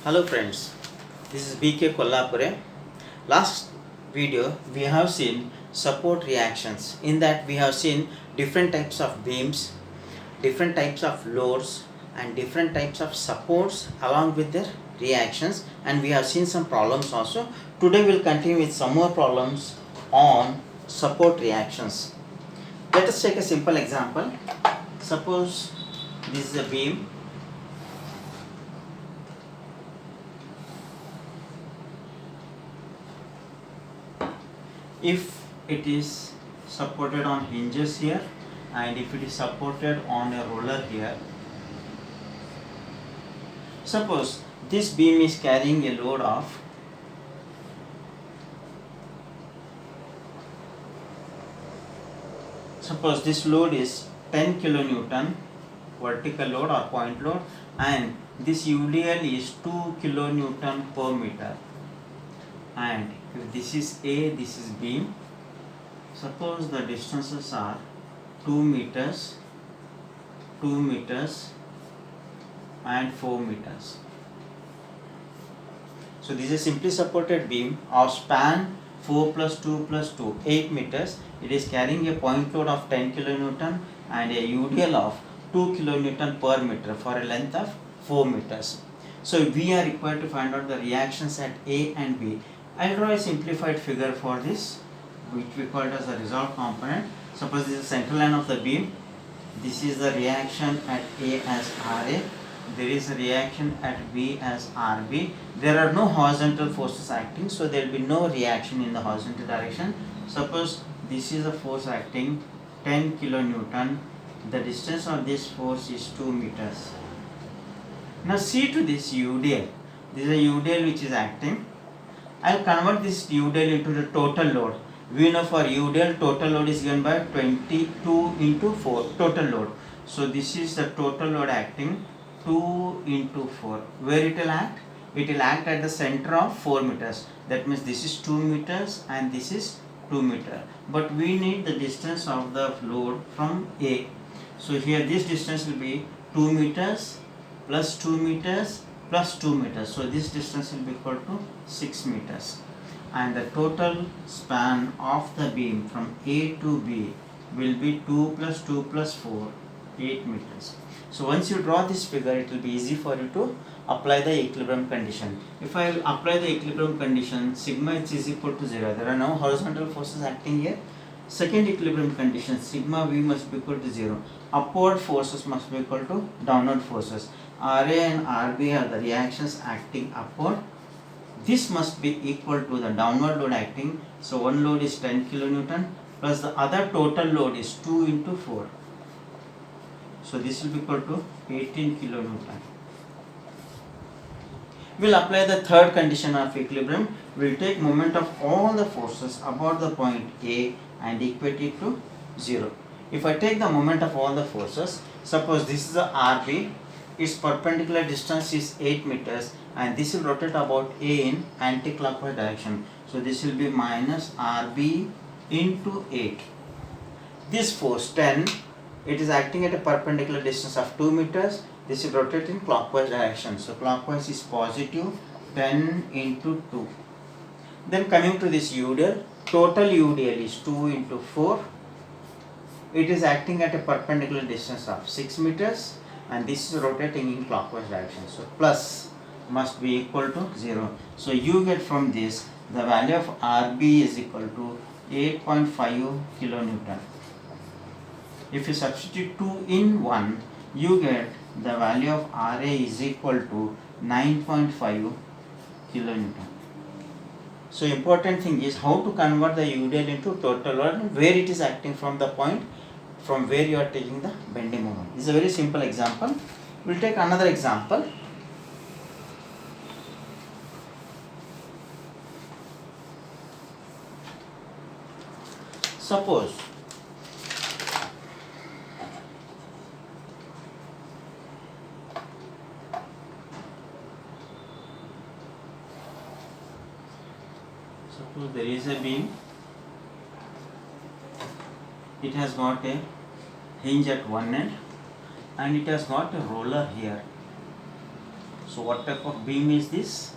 Hello friends, this is BK Kollapure. Last video we have seen support reactions. In that we have seen different types of beams, different types of loads and different types of supports along with their reactions, and we have seen some problems also. Today we will continue with some more problems on support reactions. Let us take a simple example. Suppose this is a beam. If it is supported on hinges here and if it is supported on a roller here, suppose this beam is carrying a load of suppose this load is 10 kilonewton vertical load or point load, and this UDL is 2 kilonewton per meter, and if this is A, this is beam. Suppose the distances are 2 meters, 2 meters and 4 meters. So this is a simply supported beam of span 4 plus 2 plus 2, 8 meters. It is carrying a point load of 10 kilonewton and a UDL of 2 kilonewton per meter for a length of 4 meters. So we are required to find out the reactions at A and B. I will draw a simplified figure for this, which we call it as a resolved component. Suppose this is the center line of the beam. This is the reaction at A as RA. There is a reaction at B as RB. There are no horizontal forces acting, so there will be no reaction in the horizontal direction. Suppose this is a force acting 10 kilonewton. The distance of this force is 2 meters. Now see to this UDL. This is a UDL which is acting. I will convert this UDL into the total load. We know for UDL total load is given by 22 into 4 total load. So this is the total load acting 2 into 4. Where it will act? It will act at the center of 4 meters. That means this is 2 meters and this is 2 meter. But we need the distance of the load from A. So here this distance will be 2 meters plus 2 meters plus 2 meters. So this distance will be equal to 6 meters. And the total span of the beam from A to B will be 2 plus 2 plus 4, 8 meters. So once you draw this figure, it will be easy for you to apply the equilibrium condition. If I apply the equilibrium condition, sigma h is equal to 0. There are no horizontal forces acting here. Second equilibrium condition, sigma v must be equal to 0. Upward forces must be equal to downward forces. RA and RB are the reactions acting upward. This must be equal to the downward load acting. So one load is 10 kilonewton plus the other total load is 2 into 4. So this will be equal to 18 kilonewton. We will apply the third condition of equilibrium. We will take moment of all the forces about the point A and equate it to 0. If I take the moment of all the forces, suppose this is the RB, its perpendicular distance is 8 meters and this will rotate about A in anti-clockwise direction. So this will be minus RB into 8. This force 10, it is acting at a perpendicular distance of 2 meters. This will rotate in clockwise direction. So clockwise is positive 10 into 2. Then coming to this UDL, total UDL is 2 into 4. It is acting at a perpendicular distance of 6 meters and this is rotating in clockwise direction. So plus must be equal to 0. So you get from this the value of RB is equal to 8.5 kilonewton. If you substitute 2 in 1, you get the value of RA is equal to 9.5 kilonewton. So important thing is how to convert the UDL into total load and where it is acting from the point from where you are taking the bending moment. This is a very simple example. We will take another example. Suppose there is a beam, it has got a hinge at one end and it has got a roller here. So what type of beam is this?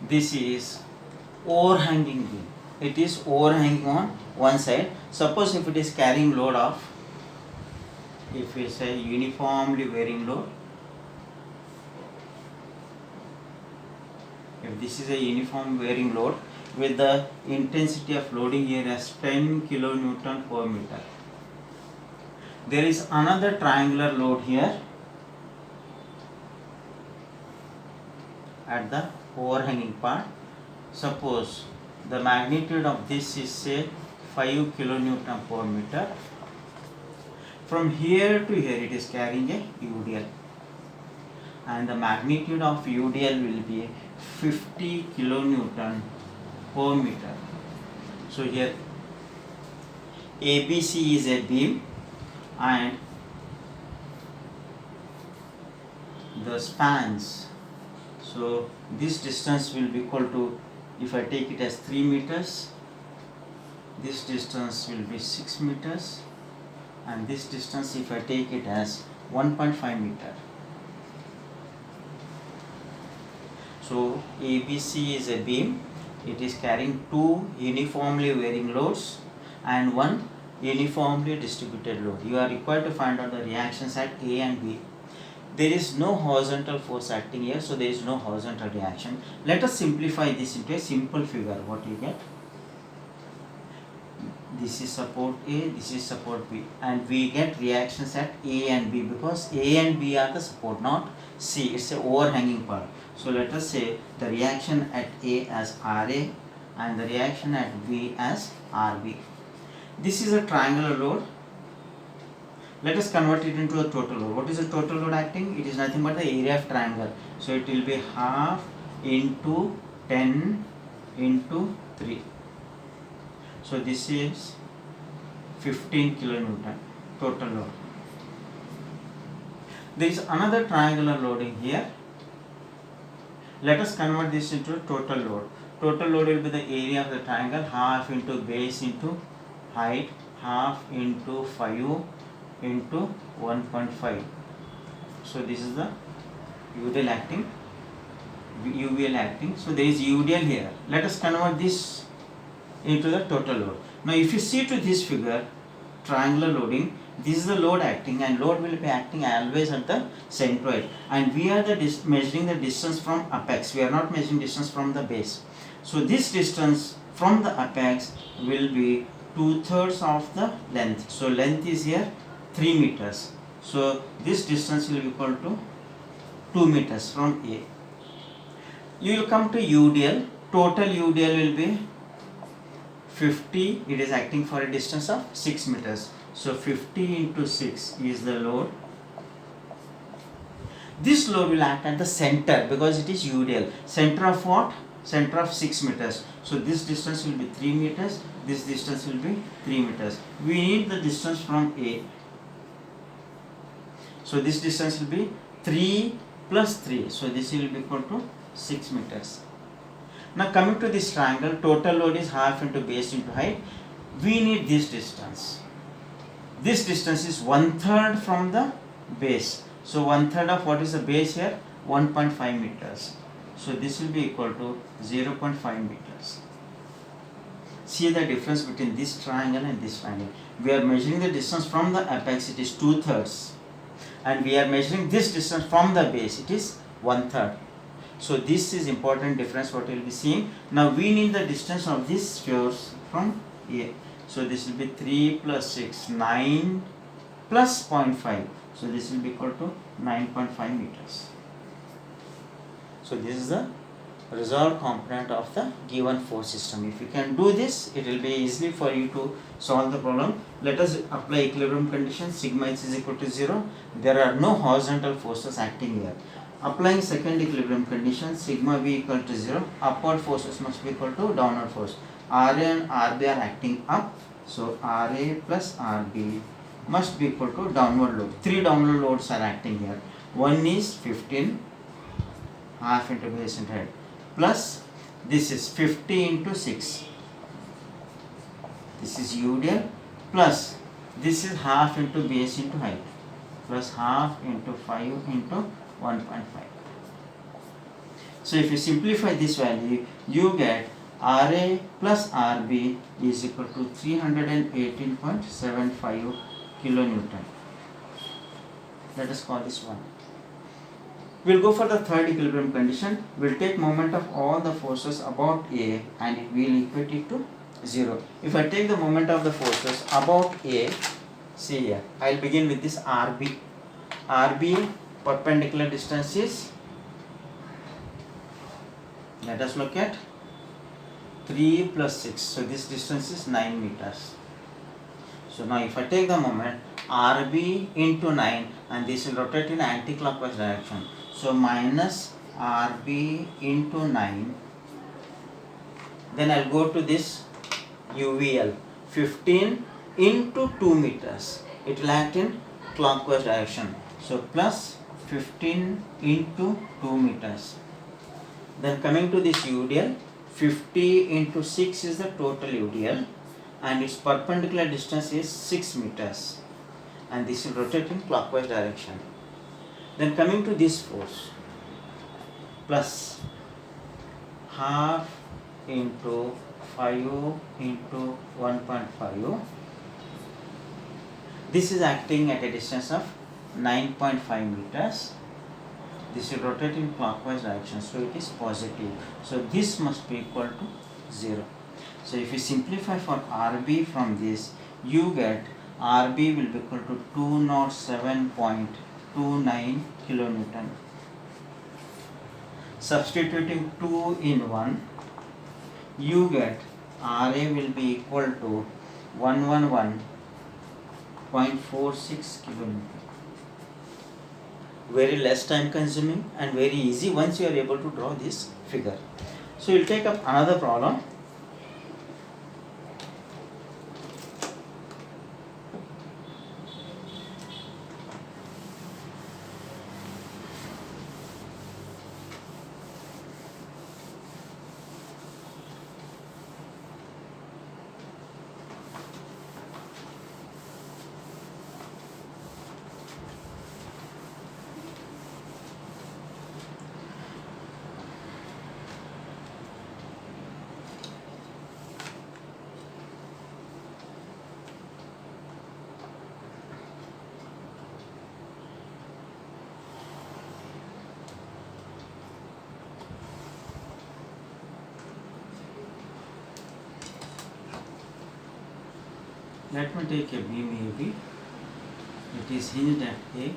This is overhanging beam. It is overhanging on one side. Suppose if it is carrying load of, if we say uniformly varying load, if this is a uniform varying load with the intensity of loading here as 10 kilonewton per meter. There is another triangular load here at the overhanging part. Suppose the magnitude of this is say 5 kilonewton per meter. From here to here it is carrying a UDL, and the magnitude of UDL will be 50 kilonewton per meter. So here ABC is a beam and the spans. So this distance will be equal to, if I take it as 3 meters, this distance will be 6 meters, and this distance if I take it as 1.5 meter. So ABC is a beam. It is carrying two uniformly varying loads and one uniformly distributed load. You are required to find out the reactions at A and B. There is no horizontal force acting here, so there is no horizontal reaction. Let us simplify this into a simple figure. What you get? This is support A, this is support B, and we get reactions at A and B because A and B are the support, not C. It's a overhanging part. So let us say the reaction at A as RA and the reaction at B as RB. This is a triangular load. Let us convert it into a total load. What is the total load acting? It is nothing but the area of triangle. So it will be half into 10 into 3. So this is 15 kilonewton total load. There is another triangular loading here. Let us convert this into total load. Total load will be the area of the triangle, half into base into height, half into 5 into 1.5. So this is the UDL acting, UVL acting. So there is UDL here. Let us convert this into the total load. Now if you see to this figure, triangular loading, this is the load acting, and load will be acting always at the centroid, and we are measuring the distance from apex. We are not measuring distance from the base. So this distance from the apex will be 2/3 of the length. So length is here 3 meters. So this distance will be equal to 2 meters from A. You will come to UDL. Total UDL will be 50. It is acting for a distance of 6 meters. So 50 into 6 is the load. This load will act at the center because it is UDL. Center of what? Center of 6 meters. So this distance will be 3 meters. This distance will be 3 meters. We need the distance from A. So this distance will be 3 plus 3. So this will be equal to 6 meters. Now coming to this triangle, total load is half into base into height. We need this distance. This distance is 1/3 from the base. So 1/3 of what is the base here? 1.5 meters. So this will be equal to 0.5 meters. See the difference between this triangle and this triangle. We are measuring the distance from the apex, it is 2/3. And we are measuring this distance from the base, it is 1/3. So this is important difference what we will be seeing. Now we need the distance of this spheres from A. So this will be 3 plus 6, 9 plus 0.5. So this will be equal to 9.5 meters. So this is the resolved component of the given force system. If you can do this, it will be easy for you to solve the problem. Let us apply equilibrium condition. Sigma h is equal to 0. There are no horizontal forces acting here. Applying second equilibrium condition, sigma v equal to 0. Upward forces must be equal to downward force. Ra and Rb are acting up. So Ra plus Rb must be equal to downward load. 3 downward loads are acting here. One is 15, half into base into height, plus this is 50 into 6. This is UDL, plus this is half into base into height, plus half into 5 into 1.5. So if you simplify this value, you get Ra plus Rb is equal to 318.75 kilonewton. Let us call this 1. We'll go for the third equilibrium condition. We'll take moment of all the forces about A and it will equate it to 0. If I take the moment of the forces about A, see here, I'll begin with this Rb. Rb perpendicular distance is, let us look at 3 plus 6. So this distance is 9 meters. So now if I take the moment Rb into 9 and this will rotate in anti-clockwise direction. So minus Rb into 9. Then I'll go to this UVL 15 into 2 meters. It will act in clockwise direction. So plus 15 into 2 meters. Then coming to this UDL, 50 into 6 is the total UDL and its perpendicular distance is 6 meters and this will rotate in clockwise direction. Then coming to this force, plus half into 5 into 1.5. This is acting at a distance of 9.5 meters. This will rotate in clockwise direction, so it is positive. So this must be equal to 0. So if you simplify for Rb from this, you get Rb will be equal to 207.29 kilonewton. Substituting 2 in 1, you get Ra will be equal to 111.46 kilonewton. Very less time consuming and very easy once you are able to draw this figure. So we'll take up another problem. Let me take a beam AB. It is hinged at A.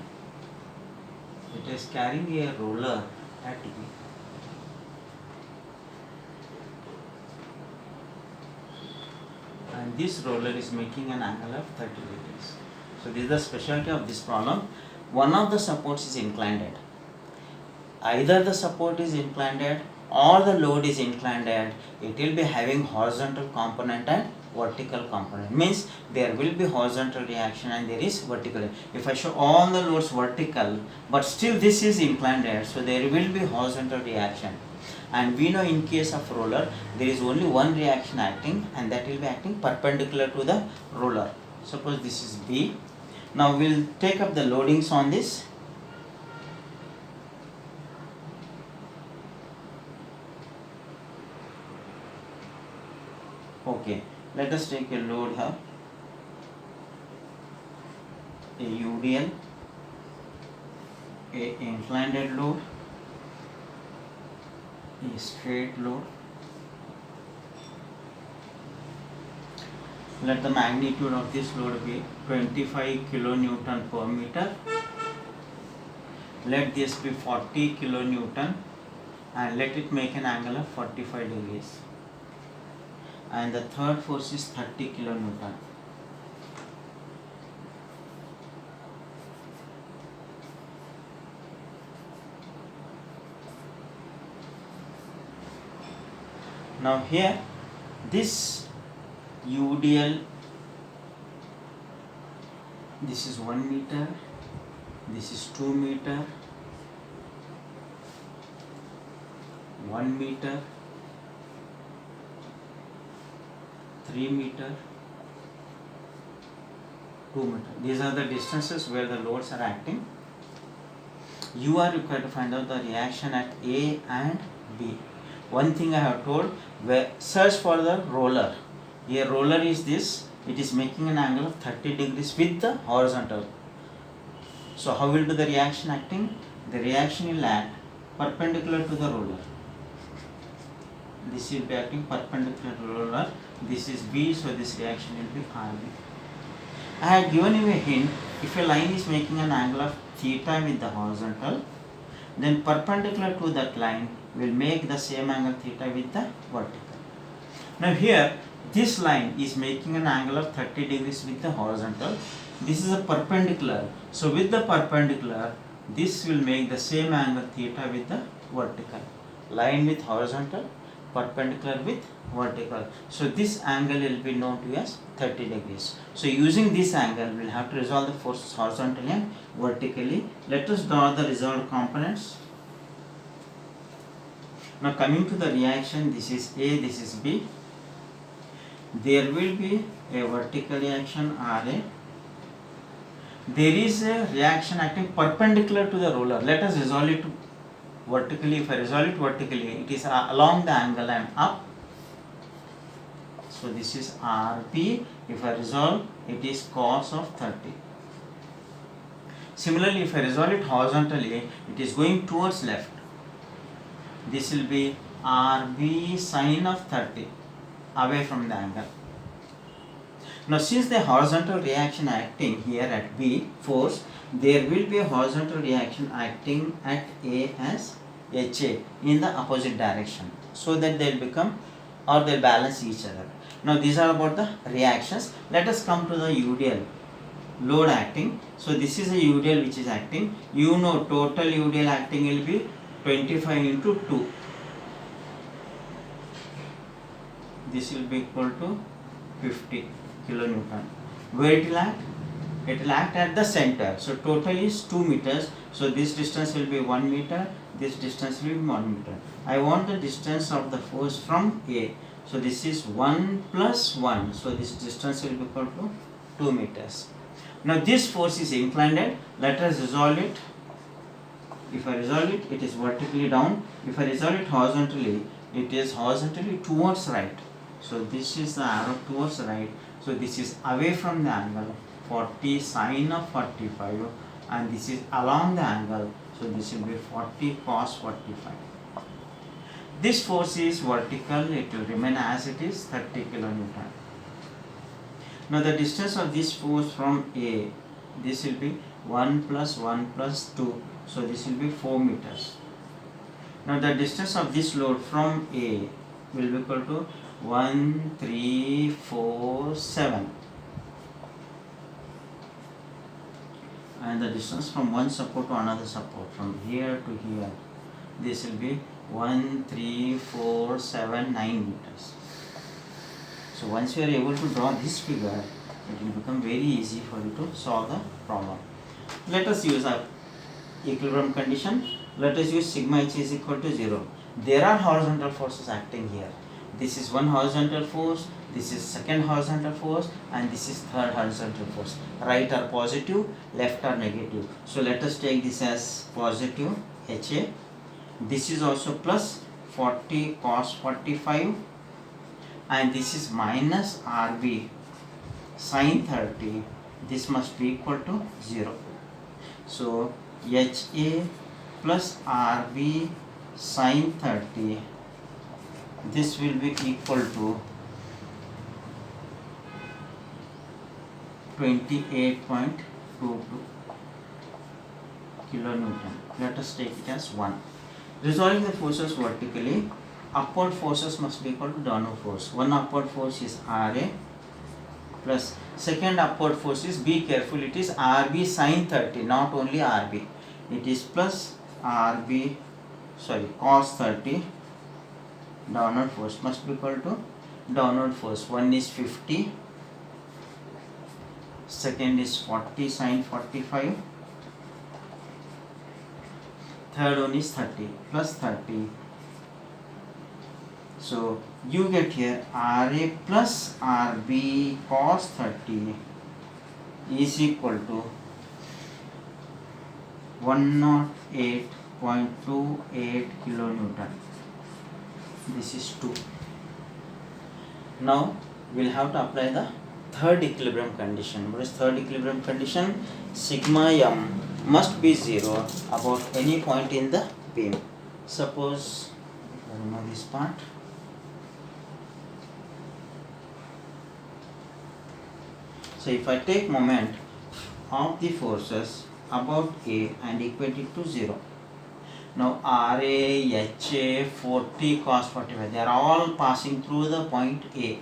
It is carrying a roller at B. And this roller is making an angle of 30 degrees. So this is the specialty of this problem. One of the supports is inclined at. Either the support is inclined at or the load is inclined at, it will be having horizontal component and vertical component. Means there will be horizontal reaction and there is vertical. If I show all the loads vertical, but still this is inclined at, so there will be horizontal reaction. And we know in case of roller, there is only one reaction acting and that will be acting perpendicular to the roller. Suppose this is B. Now we will take up the loadings on this. Okay, let us take a load here, a UDL, a inclined load, a straight load. Let the magnitude of this load be 25 kilonewton per meter. Let this be 40 kilonewton and let it make an angle of 45 degrees. And the third force is 30 kilonewton. Now here, this UDL, this is 1 meter, this is 2 meter, 1 meter, 3 meter, 2 meter. These are the distances where the loads are acting. you are required to find out the reaction at A and B. One thing I have told, where search for the roller. A roller is this, it is making an angle of 30 degrees with the horizontal. So how will do the reaction acting? The reaction will act perpendicular to the roller. This will be acting perpendicular to the roller. This is B, so this reaction will be RB. I had given you a hint, if a line is making an angle of theta with the horizontal, then perpendicular to that line will make the same angle theta with the vertical. Now here, this line is making an angle of 30 degrees with the horizontal. This is a perpendicular. So with the perpendicular, this will make the same angle theta with the vertical. Line with horizontal, perpendicular with vertical. So this angle will be known to as 30 degrees. So using this angle, we will have to resolve the forces horizontally and vertically. Let us draw the resolved components. Now coming to the reaction, this is A, this is B. There will be a vertical reaction RA. There is a reaction acting perpendicular to the roller. Let us resolve it vertically. If I resolve it vertically, it is along the angle and up. So this is RP. If I resolve, it is cos of 30. Similarly, if I resolve it horizontally, it is going towards left. This will be RB sin of 30, away from the angle. Now since the horizontal reaction acting here at B, force, there will be a horizontal reaction acting at A as HA in the opposite direction, so that they will become, or they will balance each other. Now these are about the reactions. Let us come to the UDL, load acting. So this is a UDL which is acting. You know total UDL acting will be 25 into 2. This will be equal to 50 kilonewton. Where it will act? It will act at the center. So total is 2 meters. So this distance will be 1 meter. This distance will be 1 meter. I want the distance of the force from A. So this is 1 plus 1. So this distance will be equal to 2 meters. Now this force is inclined. Let us resolve it. If I resolve it, it is vertically down. If I resolve it horizontally, it is horizontally towards right. So this is the arrow towards right. So this is away from the angle 40 sine of 45, and this is along the angle. So this will be 40 cos 45. This force is vertical. It will remain as it is, 30 kilonewton. Now the distance of this force from A, this will be 1 plus 1 plus 2. So this will be 4 meters. Now the distance of this load from A will be equal to 1, 3, 4, 7. And the distance from one support to another support, from here to here, this will be 1, 3, 4, 7, 9 meters. So once you are able to draw this figure, it will become very easy for you to solve the problem. Let us use a equilibrium condition. Let us use sigma h is equal to 0. There are horizontal forces acting here. This is one horizontal force, this is second horizontal force, and this is third horizontal force. Right are positive, left are negative. So let us take this as positive HA. This is also plus 40 cos 45, and this is minus RB sin 30. This must be equal to 0. So HA plus RB sin 30, this will be equal to 28.22 kilonewton. Let us take it as 1. Resolving the forces vertically, upward forces must be equal to downward force. One upward force is RA plus second upward force is, be careful, it is RB sin 30, not only RB. It is plus cos 30. Downward force must be equal to downward force. One is 50, second is 40 sin 45, third one is 30 plus 30. So you get here RA plus RB cos 30 is equal to 108.28 kilonewton. This is 2. Now we'll have to apply the third equilibrium condition. What is third equilibrium condition? Sigma m must be 0 about any point in the beam. Suppose, I remove this part. So if I take moment of the forces about A and equate it to 0. Now RA, HA, 40, cos 45, they are all passing through the point A.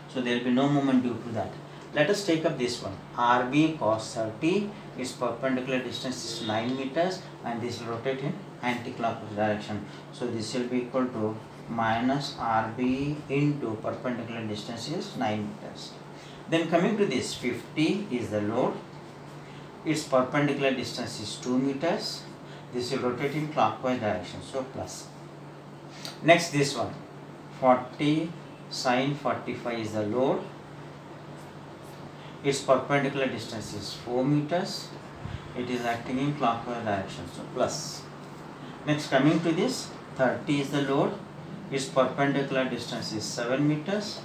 So there will be no moment due to that. Let us take up this one. RB cos 30, its perpendicular distance is 9 meters and this will rotate in anti-clockwise direction. So this will be equal to minus RB into perpendicular distance is 9 meters. Then coming to this, 50 is the load. Its perpendicular distance is 2 meters. This will rotate in clockwise direction, so plus. Next this one, 40 sin 45 is the load. Its perpendicular distance is 4 meters. It is acting in clockwise direction, so plus. Next coming to this, 30 is the load. Its perpendicular distance is 7 meters.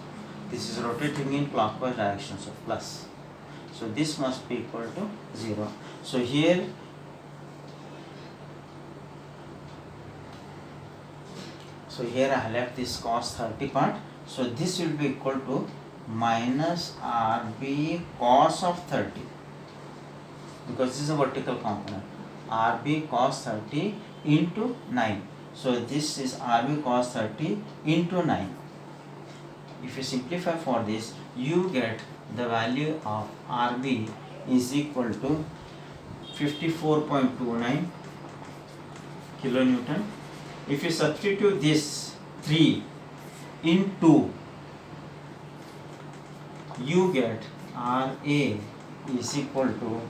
This is rotating in clockwise direction, so plus. So this must be equal to 0. So here I have left this cos 30 part. So this will be equal to minus RB cos of 30, because this is a vertical component. RB cos 30 into 9. So this is RB cos 30 into 9. If you simplify for this, you get the value of RB is equal to 54.29 kilonewton. If you substitute this 3 in 2, you get RA is equal to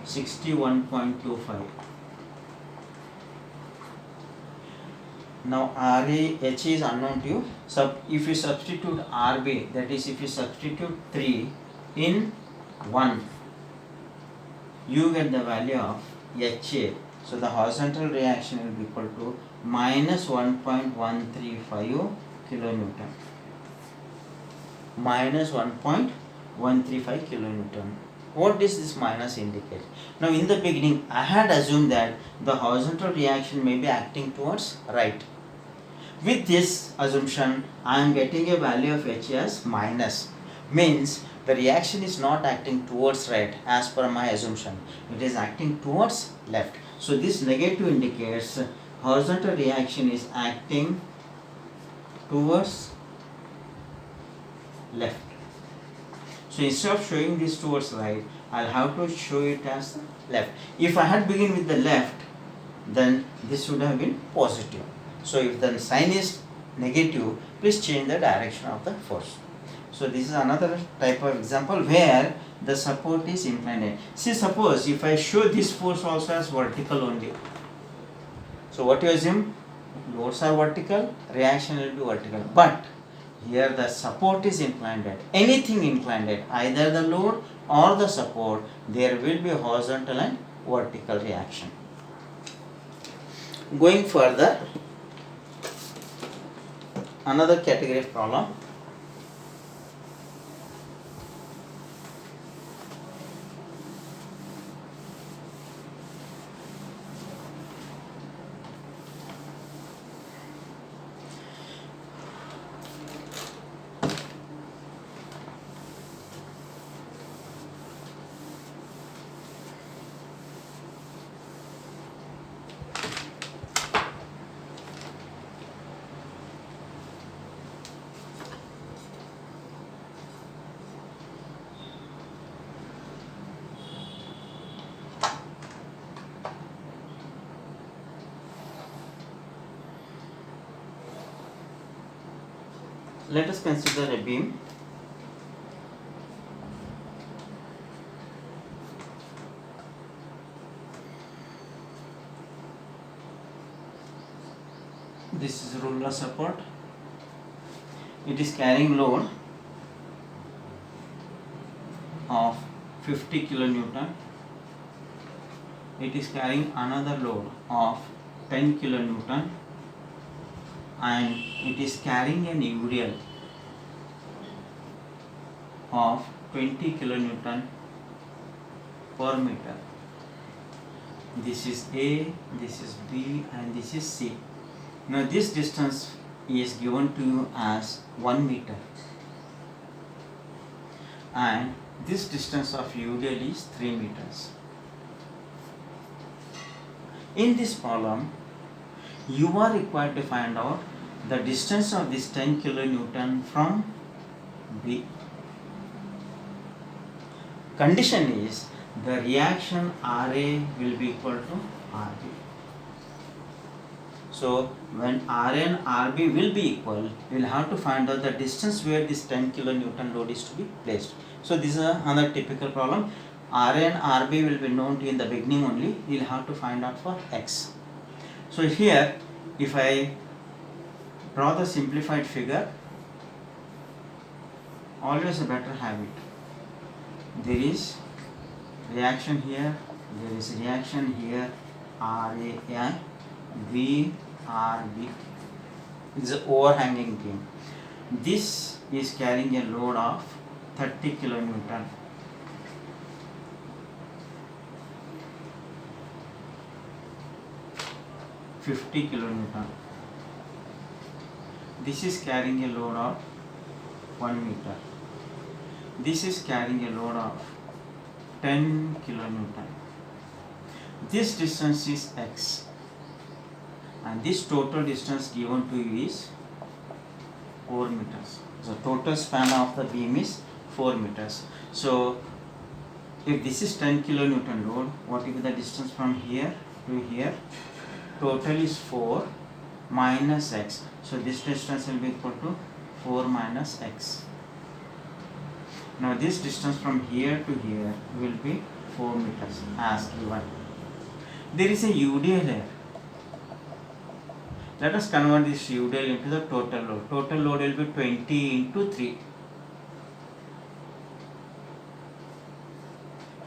61.25. Now RA, H is unknown to you. So if you substitute RB, that is if you substitute 3 in 1, you get the value of HA. So the horizontal reaction will be equal to minus 1.135 kilonewton. Minus 1.135 kilonewton. What does this minus indicate? Now in the beginning I had assumed that the horizontal reaction may be acting towards right. With this assumption, I am getting a value of H as minus. Means the reaction is not acting towards right as per my assumption. It is acting towards left. So this negative indicates horizontal reaction is acting towards left. So instead of showing this towards right, I'll have to show it as left. If I had begun with the left, then this would have been positive. So if the sign is negative, please change the direction of the force. So this is another type of example where the support is inclined. See, suppose if I show this force also as vertical only. So what you assume? Loads are vertical, reaction will be vertical. But here the support is inclined. Anything inclined, either the load or the support, there will be horizontal and vertical reaction. Going further, another category of problem. Let us consider a beam. This is ruler support. It is carrying load of 50 kilonewton. it is carrying another load of 10 kilonewton and it is carrying an UDL of 20 kilonewton per meter. This is A, this is B and this is C. Now this distance is given to you as 1 meter and this distance of UDL is 3 meters. In this problem, you are required to find out the distance of this 10 kilonewton from B. Condition is the reaction RA will be equal to RB. So when RA and RB will be equal, we will have to find out the distance where this 10 kilonewton load is to be placed. So this is another typical problem. RA and RB will be known to you in the beginning only. We will have to find out for X. So here, if I draw the simplified figure, always a better habit. There is reaction here, there is reaction here, RA, B, RB. It is an overhanging beam. This is carrying a load of 30 kilonewton. $50 kilonewton. This is carrying a load of 1 meter. This is carrying a load of 10 kilonewton. This distance is X and this total distance given to you is 4 meters. The total span of the beam is 4 meters. So if this is 10 kilonewton load, what will be the distance from here to here? Total is 4 minus X. So this distance will be equal to 4 minus X. Now this distance from here to here will be 4 meters as given. There is a UDL here. Let us convert this UDL into the total load. Total load will be 20 into 3.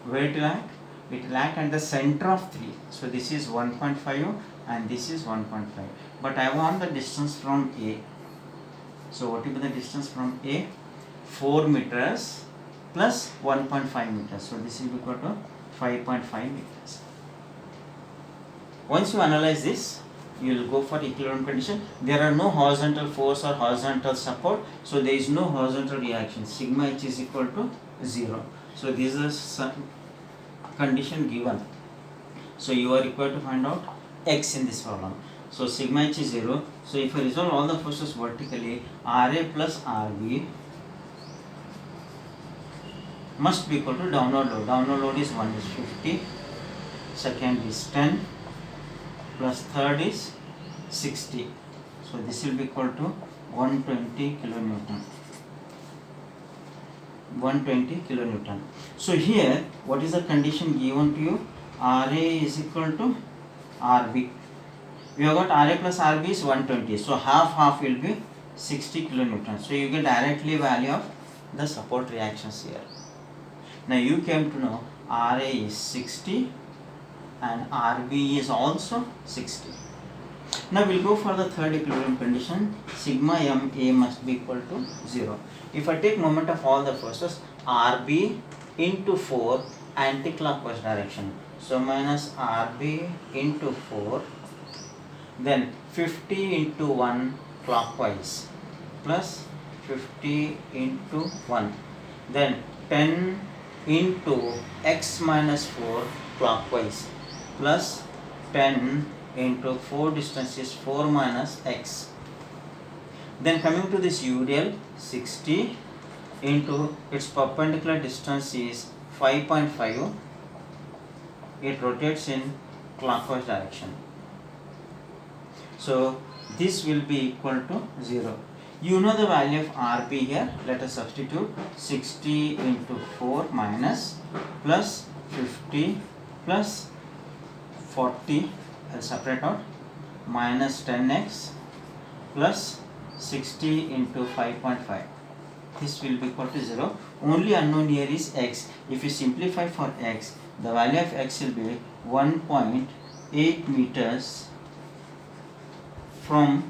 Where it will act? It will act at the center of 3. So this is 1.5 and this is 1.5. But I want the distance from A. So what will be the distance from A? 4 meters plus 1.5 meters. So this will be equal to 5.5 meters. Once you analyze this, you will go for equilibrium condition. There are no horizontal force or horizontal support. So there is no horizontal reaction. Sigma H is equal to 0. So this is a condition given. So you are required to find out X in this problem. So sigma H is 0. So if I resolve all the forces vertically, RA plus RB must be equal to downward load. Downward load is 1 is 50, second is 10, plus third is 60. So this will be equal to 120 kilonewton. 120 kilonewton. So here, what is the condition given to you? RA is equal to RB. We have got RA plus RB is 120. So half will be 60 kilonewton. So you get directly value of the support reactions here. Now you came to know RA is 60 and RB is also 60. Now we'll go for the third equilibrium condition. Sigma MA must be equal to 0. If I take moment of all the forces, RB into 4 anti-clockwise direction. So minus RB into 4, then 50 into 1 clockwise plus 50 into 1, then 10 into x minus 4 clockwise plus 10 into 4 distance is 4 minus x. Then coming to this UDL, 60 into its perpendicular distance is 5.5. It rotates in clockwise direction. So this will be equal to 0. You know the value of RP here. Let us substitute 60 into 4 minus plus 50 plus 40. I'll separate out minus 10x plus 60 into 5.5. This will be equal to 0. Only unknown here is x. If you simplify for x, the value of x will be 1.8 meters from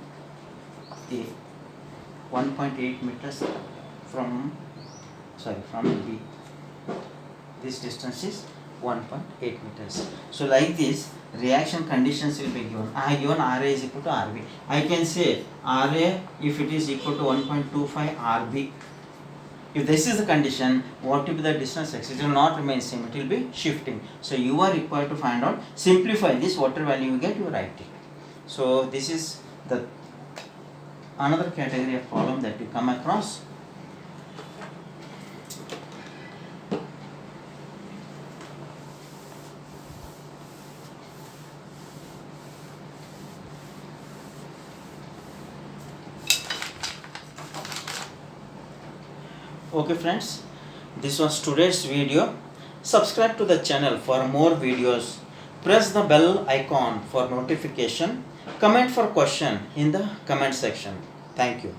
A. 1.8 meters from B. This distance is 1.8 meters. So like this, reaction conditions will be given. I have given RA is equal to RB. I can say RA if it is equal to 1.25 RB. If this is the condition, what will be the distance x? It will not remain same, it will be shifting. So you are required to find out, simplify this, whatever value you get, you write it. So this is the another category of problem that you come across. Okay friends, this was today's video. Subscribe to the channel for more videos. Press the bell icon for notification. Comment for question in the comment section. Thank you.